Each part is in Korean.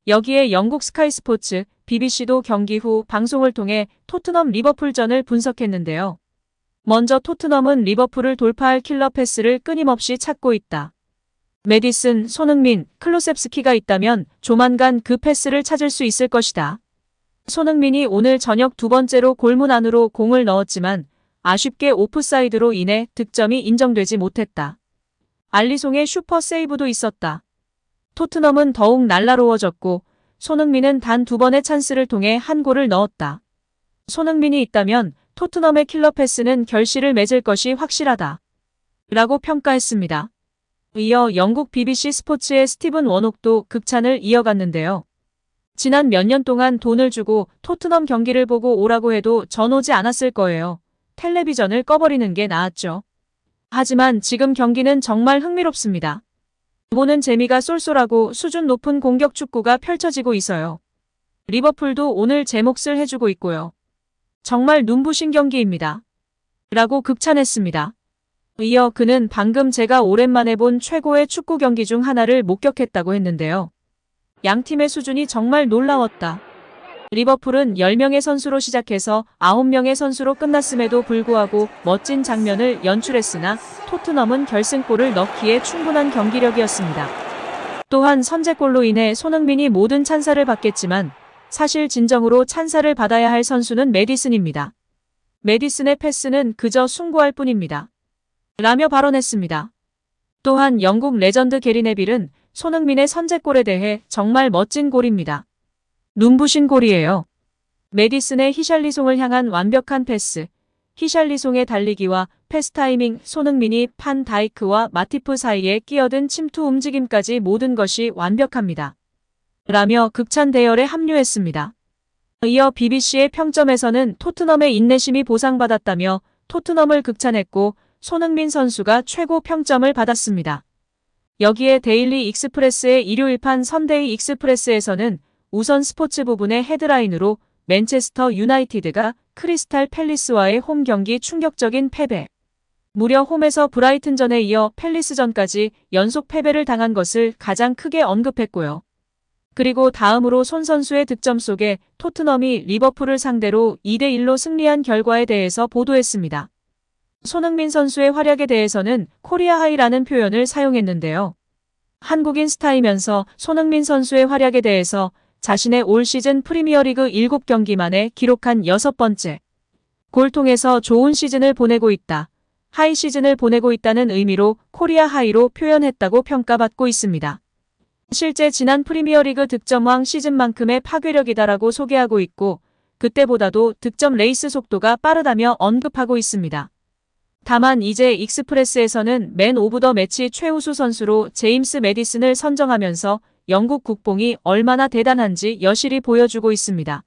여기에 영국 스카이 스포츠, BBC도 경기 후 방송을 통해 토트넘 리버풀전을 분석했는데요. 먼저 토트넘은 리버풀을 돌파할 킬러 패스를 끊임없이 찾고 있다. 메디슨, 손흥민, 클루셉스키가 있다면 조만간 그 패스를 찾을 수 있을 것이다. 손흥민이 오늘 저녁 두 번째로 골문 안으로 공을 넣었지만 아쉽게 오프사이드로 인해 득점이 인정되지 못했다. 알리송의 슈퍼 세이브도 있었다. 토트넘은 더욱 날라로워졌고 손흥민은 단 2번의 찬스를 통해 한 골을 넣었다. 손흥민이 있다면 토트넘의 킬러 패스는 결실을 맺을 것이 확실하다. 라고 평가했습니다. 이어 영국 BBC 스포츠의 스티븐 워녹도 극찬을 이어갔는데요. 지난 몇 년 동안 돈을 주고 토트넘 경기를 보고 오라고 해도 전 오지 않았을 거예요. 텔레비전을 꺼버리는 게 나았죠. 하지만 지금 경기는 정말 흥미롭습니다. 보는 재미가 쏠쏠하고 수준 높은 공격 축구가 펼쳐지고 있어요. 리버풀도 오늘 제 몫을 해주고 있고요. 정말 눈부신 경기입니다. 라고 극찬했습니다. 이어 그는 방금 제가 오랜만에 본 최고의 축구 경기 중 하나를 목격했다고 했는데요. 양팀의 수준이 정말 놀라웠다. 리버풀은 10명의 선수로 시작해서 9명의 선수로 끝났음에도 불구하고 멋진 장면을 연출했으나 토트넘은 결승골을 넣기에 충분한 경기력이었습니다. 또한 선제골로 인해 손흥민이 모든 찬사를 받겠지만 사실 진정으로 찬사를 받아야 할 선수는 메디슨입니다. 메디슨의 패스는 그저 숭고할 뿐입니다. 라며 발언했습니다. 또한 영국 레전드 게리 네빌은 손흥민의 선제골에 대해 정말 멋진 골입니다. 눈부신 골이에요. 메디슨의 히샬리송을 향한 완벽한 패스, 히샬리송의 달리기와 패스 타이밍, 손흥민이 판 다이크와 마티프 사이에 끼어든 침투 움직임까지 모든 것이 완벽합니다. 라며 극찬 대열에 합류했습니다. 이어 BBC의 평점에서는 토트넘의 인내심이 보상받았다며 토트넘을 극찬했고 손흥민 선수가 최고 평점을 받았습니다. 여기에 데일리 익스프레스의 일요일판 선데이 익스프레스에서는 우선 스포츠 부분의 헤드라인으로 맨체스터 유나이티드가 크리스탈 팰리스와의 홈 경기 충격적인 패배. 무려 홈에서 브라이튼전에 이어 팰리스전까지 연속 패배를 당한 것을 가장 크게 언급했고요. 그리고 다음으로 손 선수의 득점 속에 토트넘이 리버풀을 상대로 2대1로 승리한 결과에 대해서 보도했습니다. 손흥민 선수의 활약에 대해서는 코리아 하이라는 표현을 사용했는데요. 한국인 스타이면서 손흥민 선수의 활약에 대해서 자신의 올 시즌 프리미어리그 7경기 만에 기록한 6번째 골 통해서 좋은 시즌을 보내고 있다. 하이 시즌을 보내고 있다는 의미로 코리아 하이로 표현했다고 평가받고 있습니다. 실제 지난 프리미어리그 득점왕 시즌만큼의 파괴력이다라고 소개하고 있고 그때보다도 득점 레이스 속도가 빠르다며 언급하고 있습니다. 다만 이제 익스프레스에서는 맨 오브 더 매치 최우수 선수로 제임스 메디슨을 선정하면서 영국 국뽕이 얼마나 대단한지 여실히 보여주고 있습니다.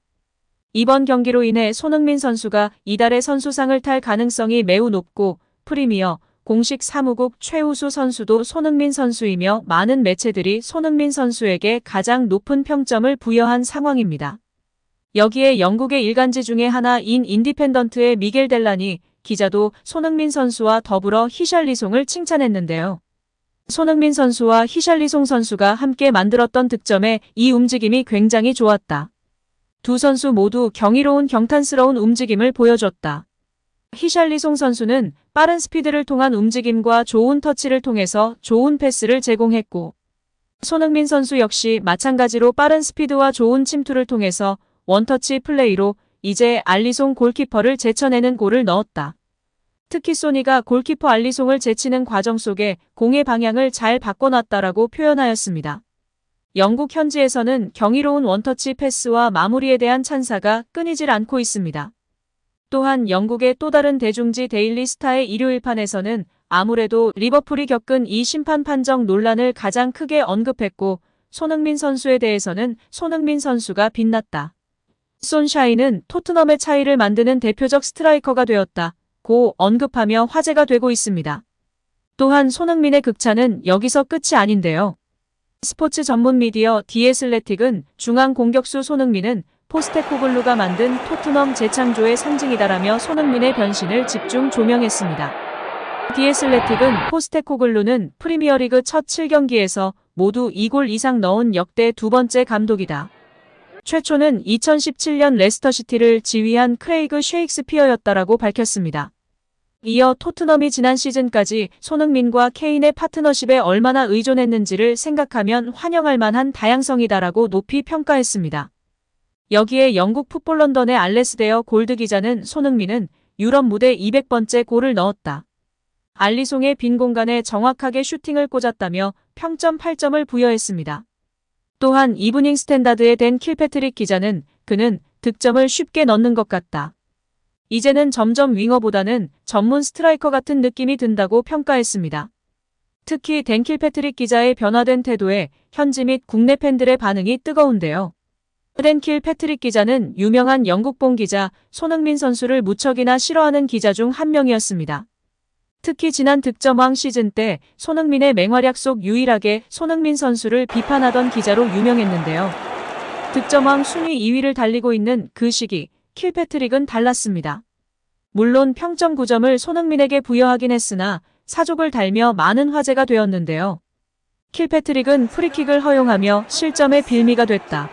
이번 경기로 인해 손흥민 선수가 이달의 선수상을 탈 가능성이 매우 높고 프리미어 공식 사무국 최우수 선수도 손흥민 선수이며 많은 매체들이 손흥민 선수에게 가장 높은 평점을 부여한 상황입니다. 여기에 영국의 일간지 중에 하나인 인디펜던트의 미겔 델라니 기자도 손흥민 선수와 더불어 히샬리송을 칭찬했는데요. 손흥민 선수와 히샬리송 선수가 함께 만들었던 득점에 이 움직임이 굉장히 좋았다. 두 선수 모두 경이로운 경탄스러운 움직임을 보여줬다. 히샬리송 선수는 빠른 스피드를 통한 움직임과 좋은 터치를 통해서 좋은 패스를 제공했고 손흥민 선수 역시 마찬가지로 빠른 스피드와 좋은 침투를 통해서 원터치 플레이로 이제 알리송 골키퍼를 제쳐내는 골을 넣었다. 특히 소니가 골키퍼 알리송을 제치는 과정 속에 공의 방향을 잘 바꿔놨다라고 표현하였습니다. 영국 현지에서는 경이로운 원터치 패스와 마무리에 대한 찬사가 끊이질 않고 있습니다. 또한 영국의 또 다른 대중지 데일리 스타의 일요일판에서는 아무래도 리버풀이 겪은 이 심판 판정 논란을 가장 크게 언급했고 손흥민 선수에 대해서는 손흥민 선수가 빛났다. 손샤이는 토트넘의 차이를 만드는 대표적 스트라이커가 되었다. 고 언급하며 화제가 되고 있습니다. 또한 손흥민의 극찬은 여기서 끝이 아닌데요. 스포츠 전문 미디어 디애슬레틱은 중앙 공격수 손흥민은 포스테코글루가 만든 토트넘 재창조의 상징이다라며 손흥민의 변신을 집중 조명했습니다. 디애슬레틱은 포스테코글루는 프리미어리그 첫 7경기에서 모두 2골 이상 넣은 역대 두 번째 감독이다. 최초는 2017년 레스터시티를 지휘한 크레이그 셰익스피어였다라고 밝혔습니다. 이어 토트넘이 지난 시즌까지 손흥민과 케인의 파트너십에 얼마나 의존했는지를 생각하면 환영할 만한 다양성이다라고 높이 평가했습니다. 여기에 영국 풋볼 런던의 알레스데어 골드 기자는 손흥민은 유럽 무대 200번째 골을 넣었다. 알리송의 빈 공간에 정확하게 슈팅을 꽂았다며 평점 8점을 부여했습니다. 또한 이브닝 스탠다드에 댄 킬패트릭 기자는 그는 득점을 쉽게 넣는 것 같다. 이제는 점점 윙어보다는 전문 스트라이커 같은 느낌이 든다고 평가했습니다. 특히 댄 킬패트릭 기자의 변화된 태도에 현지 및 국내 팬들의 반응이 뜨거운데요. 댄 킬패트릭 기자는 유명한 영국본 기자 손흥민 선수를 무척이나 싫어하는 기자 중 한 명이었습니다. 특히 지난 득점왕 시즌 때 손흥민의 맹활약 속 유일하게 손흥민 선수를 비판하던 기자로 유명했는데요. 득점왕 순위 2위를 달리고 있는 그 시기 킬패트릭은 달랐습니다. 물론 평점 9점을 손흥민에게 부여하긴 했으나 사족을 달며 많은 화제가 되었는데요. 킬패트릭은 프리킥을 허용하며 실점의 빌미가 됐다.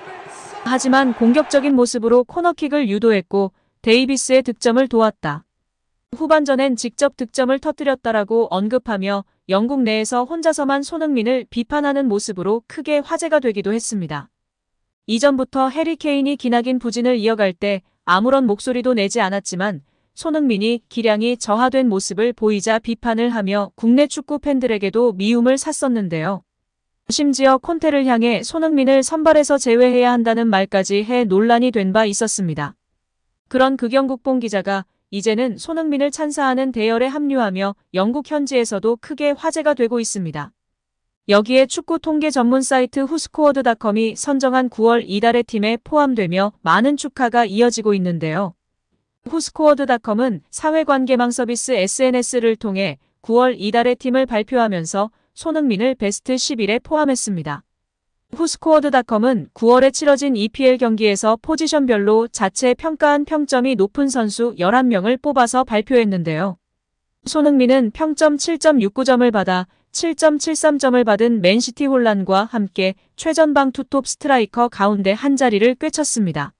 하지만 공격적인 모습으로 코너킥을 유도했고 데이비스의 득점을 도왔다. 후반전엔 직접 득점을 터뜨렸다라고 언급하며 영국 내에서 혼자서만 손흥민을 비판하는 모습으로 크게 화제가 되기도 했습니다. 이전부터 해리 케인이 기나긴 부진을 이어갈 때 아무런 목소리도 내지 않았지만 손흥민이 기량이 저하된 모습을 보이자 비판을 하며 국내 축구 팬들에게도 미움을 샀었는데요. 심지어 콘테를 향해 손흥민을 선발에서 제외해야 한다는 말까지 해 논란이 된 바 있었습니다. 그런 극영국본 기자가 이제는 손흥민을 찬사하는 대열에 합류하며 영국 현지에서도 크게 화제가 되고 있습니다. 여기에 축구 통계 전문 사이트 후스코어드닷컴이 선정한 9월 이달의 팀에 포함되며 많은 축하가 이어지고 있는데요. 후스코어드닷컴은 사회관계망 서비스 SNS를 통해 9월 이달의 팀을 발표하면서 손흥민을 베스트 11에 포함했습니다. 후스코어드닷컴은 9월에 치러진 EPL 경기에서 포지션별로 자체 평가한 평점이 높은 선수 11명을 뽑아서 발표했는데요. 손흥민은 평점 7.69점을 받아 7.73점을 받은 맨시티 혼란과 함께 최전방 투톱 스트라이커 가운데 한 자리를 꿰찼습니다.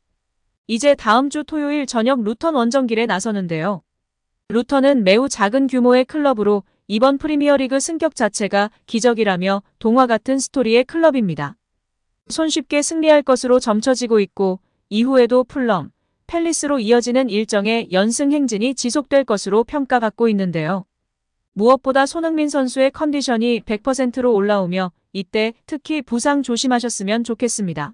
이제 다음 주 토요일 저녁 루턴 원정길에 나서는데요. 루턴은 매우 작은 규모의 클럽으로 이번 프리미어리그 승격 자체가 기적이라며 동화 같은 스토리의 클럽입니다. 손쉽게 승리할 것으로 점쳐지고 있고 이후에도 풀럼, 팰리스로 이어지는 일정의 연승 행진이 지속될 것으로 평가받고 있는데요. 무엇보다 손흥민 선수의 컨디션이 100%로 올라오며 이때 특히 부상 조심하셨으면 좋겠습니다.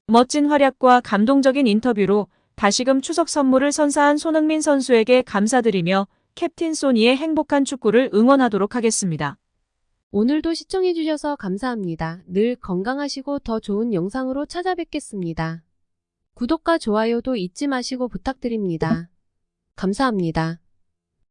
멋진 활약과 감동적인 인터뷰로 다시금 추석 선물을 선사한 손흥민 선수에게 감사드리며 캡틴 소니의 행복한 축구를 응원하도록 하겠습니다. 오늘도 시청해주셔서 감사합니다. 늘 건강하시고 더 좋은 영상으로 찾아뵙겠습니다. 구독과 좋아요도 잊지 마시고 부탁드립니다. 감사합니다.